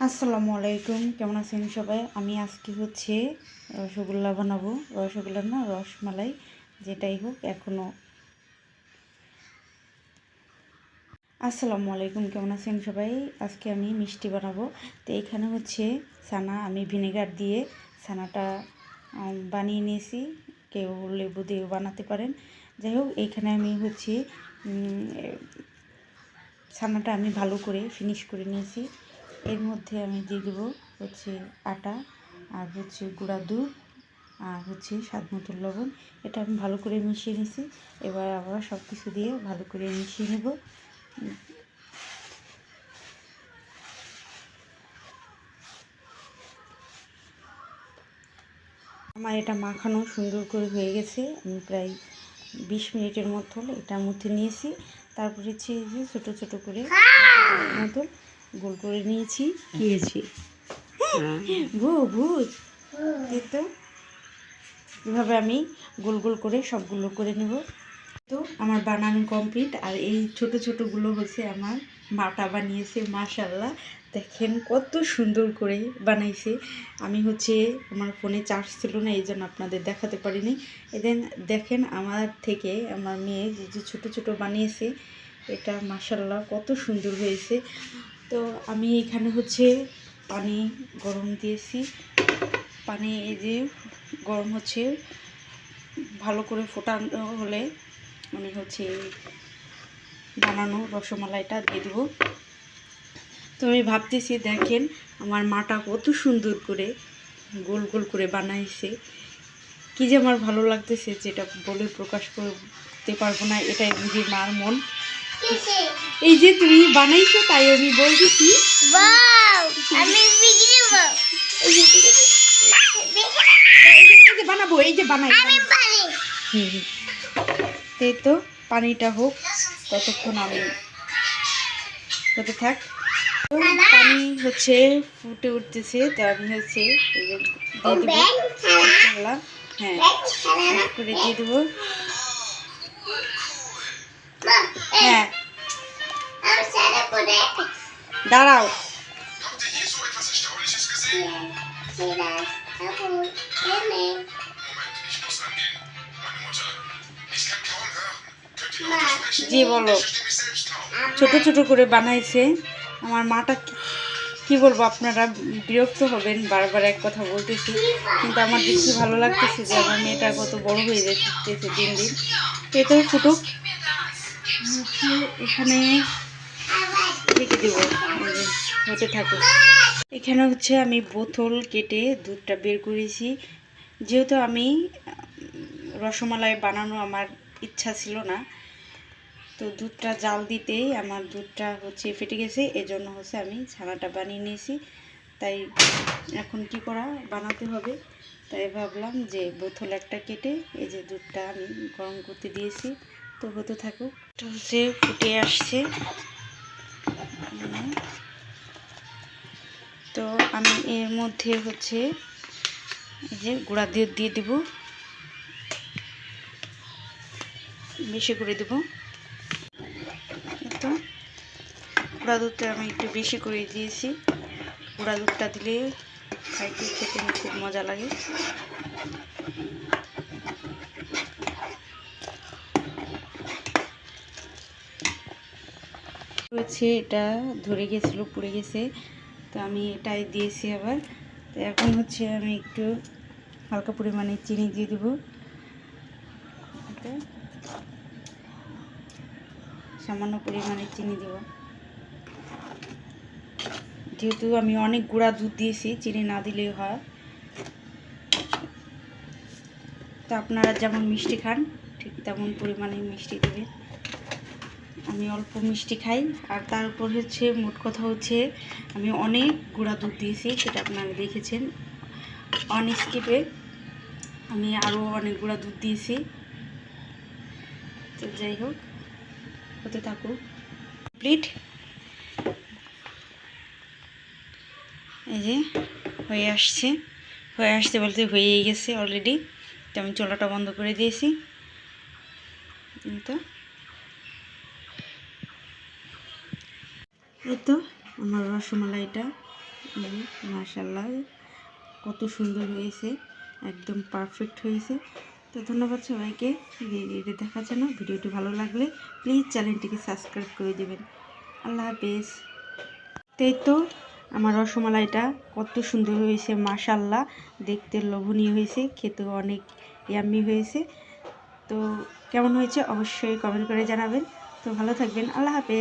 আসসালামু আলাইকুম, কেমন আছেন সবাই? আমি আজকে রসগোল্লা বানাবো। রসগোল্লা না, রসমালাই, যেটাই হোক। আসসালামু আলাইকুম, কেমন আছেন সবাই? আজকে আমি মিষ্টি বানাবো। তো এখানে ছানা আমি ভিনেগার দিয়ে ছানাটা বানিয়ে নিয়েছি। কেউ লেবু দিয়েও বানাতে পারেন। যাই হোক, এইখানে আমি ছানাটা আমি ভালো করে ফিনিশ করে নিয়েছি। এর মধ্যে আমি দিয়ে দেবো আটা, আর গুঁড়া দুধ, আর স্বাদ মতো লবণ। এটা আমি ভালো করে মিশিয়ে নিয়েছি। এবার আবার সব কিছু দিয়ে ভালো করে মিশিয়ে নেব। আমার এটা মাখানো সুন্দর করে হয়ে গেছে। আমি প্রায় 20 মিনিটের মতো এটার মধ্যে নিয়েছি। তারপর যে ছোটো ছোটো করে মতো গোল করে নিয়েছি। খেয়েছি ভূত তো এভাবে আমি গোল গোল করে সবগুলো করে নেব। তো আমার বানানো কমপ্লিট। আর এই ছোট ছোটোগুলো আমার মাটা বানিয়েছে। মাশাআল্লাহ, দেখেন কত সুন্দর করে বানাইছে। আমি আমার ফোনে চার্জ ছিল না, এই জন্য আপনাদের দেখাতে পারিনি। দেখেন আমার থেকে আমার মেয়ে যে ছোটো ছোটো বানিয়েছে, এটা মাশাআল্লাহ কত সুন্দর হয়েছে। তো আমি এখানে পানি গরম দিয়েছি। পানি গরম ভালো করে ফোটানো হলে আমি বানানো রসমালাইটা দিয়ে দেবো। তো আমি ভাবতেছি, দেখেন আমার মাটা কত সুন্দর করে গোল গোল করে বানাইছে। কি যে আমার ভালো লাগতেছে, যেটা বলে প্রকাশ করতে পারবো না। এটাই বুঝি মার মন। এই যে তুমি বানাইছো, তাই আমি বলতেছি বানাবো। এই যে বানাই এই তো পানিটা হোক, ততক্ষণ আমি হতে থাক। পানি ফুটে উঠতেছে। তো আমি দিয়ে দেবো মশলা। হ্যাঁ, করে দিয়ে দেবো। হ্যাঁ, দাঁড়াও। জি বলো। ছোট ছোট করে বানাইছে আমার মাটা। কি বলবো, আপনারা বিরক্ত হবেন, বারবার এক কথা বলতেছি, কিন্তু আমার দেখতে ভালো লাগতেছে যে আমার মেয়েটা কত বড় হয়ে যাচ্ছে দিন দিন। তো ফুটুক, এখানে রেখে দেবো, হতে থাকুক। এখানে আমি বোতল কেটে দুধটা বের করেছি। যেহেতু আমি রসমালাই বানানো আমার ইচ্ছা ছিল না, তো দুধটা জাল দিতেই আমার দুধটা ফেটে গেছে। এজন্য আমি ছানাটা বানিয়ে নিয়েছি। তাই এখন কি করা বানাতে হবে, তাই ভাবলাম যে বোতল একটা কেটে এই যে দুধটা আমি গরম করতে দিয়েছি। তো হতে থাকুক। ফুটে আসছে। তো আমি এর মধ্যে এই যে গুঁড়া দুধ দিয়ে দেব, বেশি করে দেব। তো গুঁড়া দুধটা আমি একটু বেশি করে দিয়েছি। গুঁড়া দুধটা দিলে খাইতে খেতে খুব মজা লাগে। এটা ধরে গেছিলো, পুড়ে গেছে। তো আমি এটাই দিয়েছি আবার। তো এখন আমি একটু হালকা পরিমাণে চিনি দিয়ে দেবো। সামান্য পরিমাণে চিনি দেব, যেহেতু আমি অনেক গুঁড়া দুধ দিয়েছি, চিনি না দিলেই হয়। তো আপনারা যেমন মিষ্টি খান ঠিক তেমন পরিমাণে মিষ্টি দেবেন। আমি অল্প মিষ্টি খাই। আর তার উপর মোট কথা আমি অনেক গুঁড়া দুধ দিয়েছি, সেটা আপনারা দেখেছেন অন স্কিপে। আমি আরও অনেক গুঁড়া দুধ দিয়েছি। তো যাই হোক, হতে থাকুক। কমপ্লিট। এই যে হয়ে আসছে বলতে হয়েই গেছে অলরেডি। তো আমি চুলাটা বন্ধ করে দিয়েছি। এই তো আমার রসমালাইটা মাশাআল্লাহ কত সুন্দর হয়েছে, একদম পারফেক্ট হয়েছে। তো ধন্যবাদ সবাইকে ভিডিওটি দেখার জন্য। ভিডিওটি ভালো লাগলে প্লিজ চ্যানেলটিকে সাবস্ক্রাইব করে দেবেন। আল্লাহ হাফেজ। তো আমার রসমালাইটা কত সুন্দর হয়েছে মাশাআল্লাহ, দেখতে লোভনীয় হয়েছে, খেতেও অনেক ইয়াম্মি হয়েছে। তো কেমন হয়েছে অবশ্যই কমেন্ট করে জানাবেন। তো ভালো থাকবেন, আল্লাহ হাফেজ।